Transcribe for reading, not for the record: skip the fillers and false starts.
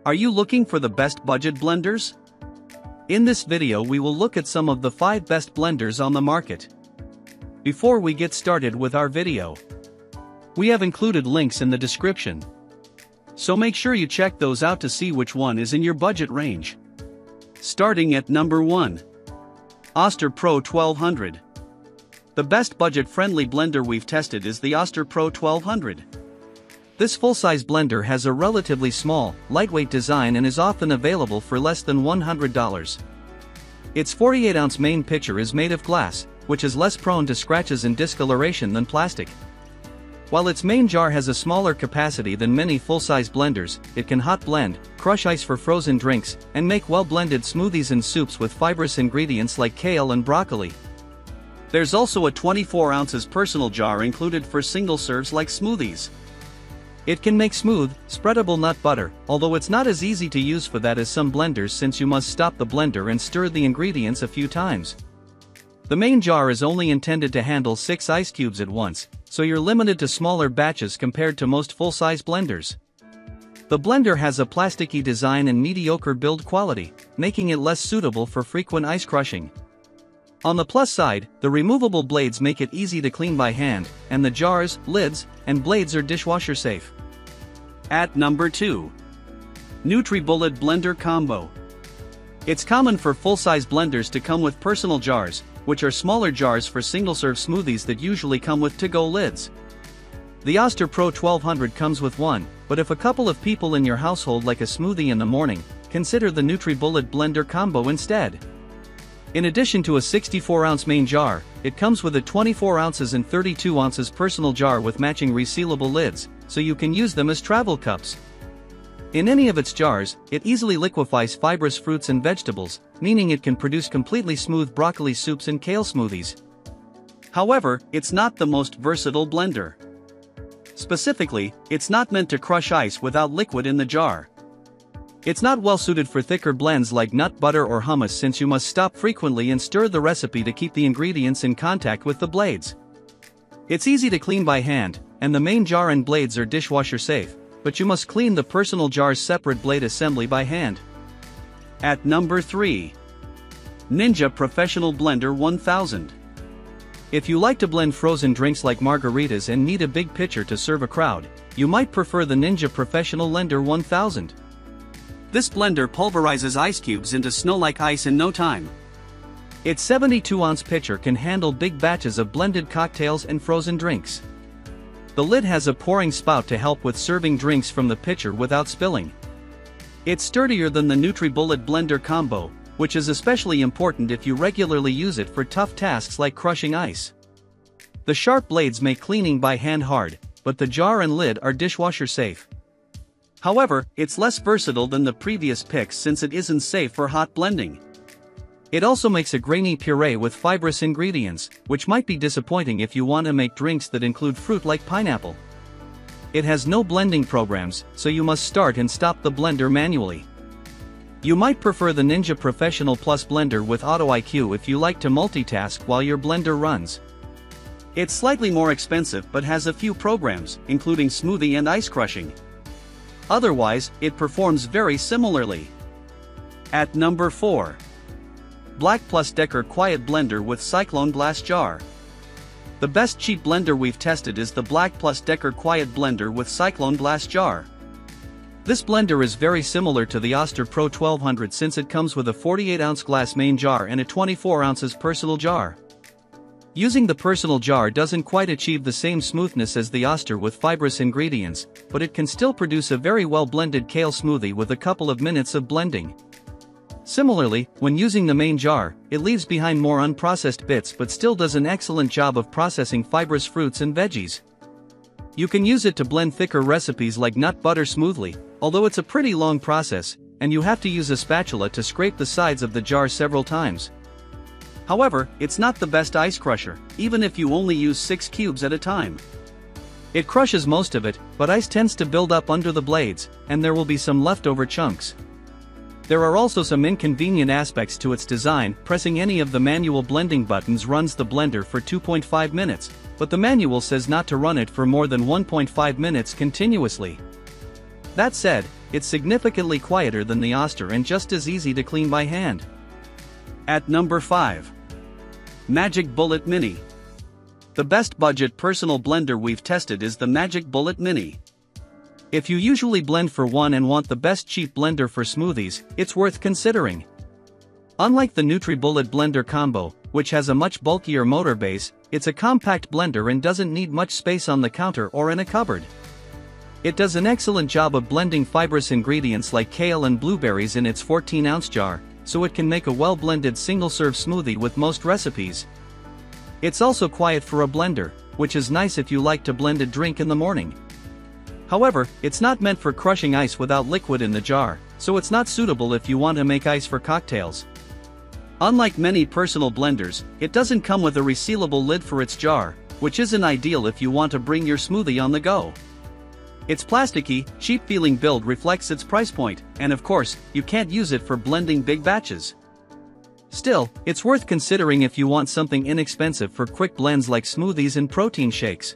Are you looking for the best budget blenders? In this video we will look at some of the 5 best blenders on the market. Before we get started with our video, we have included links in the description, so make sure you check those out to see which one is in your budget range. Starting at number 1. Oster Pro 1200. The best budget-friendly blender we've tested is the Oster Pro 1200. This full-size blender has a relatively small, lightweight design and is often available for less than $100. Its 48-ounce main pitcher is made of glass, which is less prone to scratches and discoloration than plastic. While its main jar has a smaller capacity than many full-size blenders, it can hot blend, crush ice for frozen drinks, and make well-blended smoothies and soups with fibrous ingredients like kale and broccoli. There's also a 24 ounces personal jar included for single serves like smoothies. It can make smooth, spreadable nut butter, although it's not as easy to use for that as some blenders since you must stop the blender and stir the ingredients a few times. The main jar is only intended to handle 6 ice cubes at once, so you're limited to smaller batches compared to most full-size blenders. The blender has a plasticky design and mediocre build quality, making it less suitable for frequent ice crushing. On the plus side, the removable blades make it easy to clean by hand, and the jars, lids, and blades are dishwasher safe. At number 2. NutriBullet Blender Combo. It's common for full-size blenders to come with personal jars, which are smaller jars for single-serve smoothies that usually come with to-go lids. The Oster Pro 1200 comes with one, but if a couple of people in your household like a smoothie in the morning, consider the NutriBullet Blender Combo instead. In addition to a 64-ounce main jar, it comes with a 24 ounces and 32 ounces personal jar with matching resealable lids, so you can use them as travel cups. In any of its jars, it easily liquefies fibrous fruits and vegetables, meaning it can produce completely smooth broccoli soups and kale smoothies. However, it's not the most versatile blender. Specifically, it's not meant to crush ice without liquid in the jar. It's not well suited for thicker blends like nut butter or hummus since you must stop frequently and stir the recipe to keep the ingredients in contact with the blades. It's easy to clean by hand, and the main jar and blades are dishwasher safe, but you must clean the personal jar's separate blade assembly by hand. At number 3. Ninja Professional Blender 1000. If you like to blend frozen drinks like margaritas and need a big pitcher to serve a crowd, you might prefer the Ninja Professional Blender 1000. This blender pulverizes ice cubes into snow-like ice in no time. Its 72-ounce pitcher can handle big batches of blended cocktails and frozen drinks. The lid has a pouring spout to help with serving drinks from the pitcher without spilling. It's sturdier than the NutriBullet Blender Combo, which is especially important if you regularly use it for tough tasks like crushing ice. The sharp blades make cleaning by hand hard, but the jar and lid are dishwasher safe. However, it's less versatile than the previous picks since it isn't safe for hot blending. It also makes a grainy puree with fibrous ingredients, which might be disappointing if you want to make drinks that include fruit like pineapple. It has no blending programs, so you must start and stop the blender manually. You might prefer the Ninja Professional Plus blender with Auto IQ if you like to multitask while your blender runs. It's slightly more expensive but has a few programs, including smoothie and ice crushing. Otherwise, it performs very similarly. At number 4. Black Plus Decker Quiet Blender with Cyclone Glass Jar. The best cheap blender we've tested is the Black Plus Decker Quiet Blender with Cyclone Glass Jar. This blender is very similar to the Oster Pro 1200 since it comes with a 48-ounce glass main jar and a 24 ounces personal jar. Using the personal jar doesn't quite achieve the same smoothness as the Oster with fibrous ingredients, but it can still produce a very well-blended kale smoothie with a couple of minutes of blending. Similarly, when using the main jar, it leaves behind more unprocessed bits but still does an excellent job of processing fibrous fruits and veggies. You can use it to blend thicker recipes like nut butter smoothly, although it's a pretty long process, and you have to use a spatula to scrape the sides of the jar several times. However, it's not the best ice crusher, even if you only use 6 cubes at a time. It crushes most of it, but ice tends to build up under the blades, and there will be some leftover chunks. There are also some inconvenient aspects to its design. Pressing any of the manual blending buttons runs the blender for 2.5 minutes, but the manual says not to run it for more than 1.5 minutes continuously. That said, it's significantly quieter than the Oster and just as easy to clean by hand. At number 5. Magic Bullet Mini. The best budget personal blender we've tested is the Magic Bullet Mini. If you usually blend for one and want the best cheap blender for smoothies, it's worth considering. Unlike the NutriBullet Blender Combo, which has a much bulkier motor base, it's a compact blender and doesn't need much space on the counter or in a cupboard. It does an excellent job of blending fibrous ingredients like kale and blueberries in its 14-ounce jar, so it can make a well-blended single-serve smoothie with most recipes. It's also quiet for a blender, which is nice if you like to blend a drink in the morning. However, it's not meant for crushing ice without liquid in the jar, so it's not suitable if you want to make ice for cocktails. Unlike many personal blenders, it doesn't come with a resealable lid for its jar, which isn't ideal if you want to bring your smoothie on the go. Its plasticky, cheap-feeling build reflects its price point, and of course, you can't use it for blending big batches. Still, it's worth considering if you want something inexpensive for quick blends like smoothies and protein shakes.